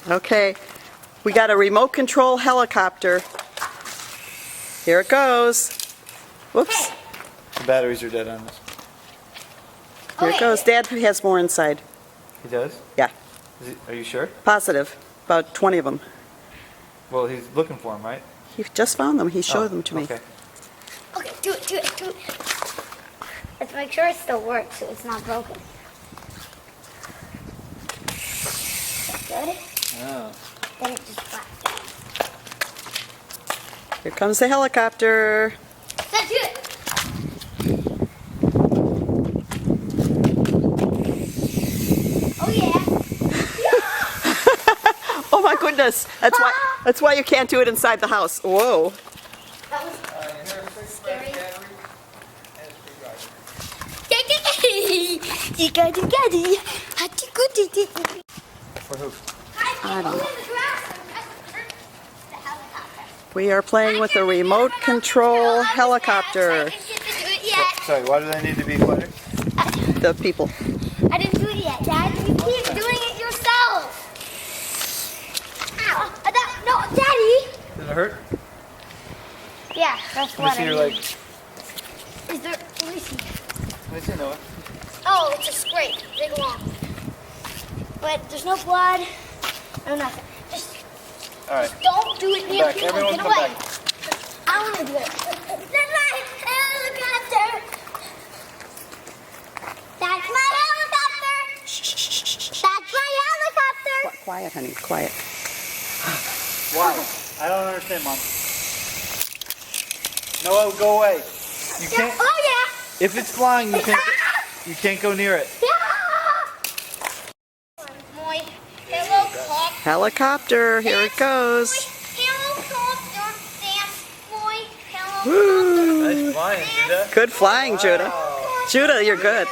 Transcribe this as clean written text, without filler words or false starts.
Okay, we got a remote control helicopter. Here it goes. Whoops. The batteries are dead on this. Here it goes. Dad has more inside. He does? Yeah. Are you sure? Positive. About 20 of them. Well, he's looking for them, right? He just found them. He showed them to me. Okay, do it. Let's make sure it still works so it's not broken. Good? Oh. Then it just flaps down. Here comes the helicopter. Let's do it! Oh yeah! Oh my goodness. That's why you can't do it inside the house. Whoa. That was scary. For who? I don't know. We are playing with a remote control helicopter. Sorry, why do they need to be flooded? The people. I didn't do it yet, Dad. You keep doing it yourself. Ow. No, Daddy. Does it hurt? Yeah, that's Let me what see I your mean. leg. Is there? Let me see. Let me see, Noah. Oh, it's a scrape. They go on. But there's no blood. No nothing. Just Alright. don't do it near Back. people. Everyone Get come away. back. I want to do it. That's my helicopter. That's my helicopter. That's my helicopter. Quiet, honey. Quiet. Why? I don't understand, Mom. Noah, go away. You can't. Oh yeah. If it's flying, you can't go near it. My helicopter. Helicopter. Here it goes. Helicopter. That's my helicopter. Woo. Nice flying, Judah. Good flying, Judah. Wow. Judah, you're good.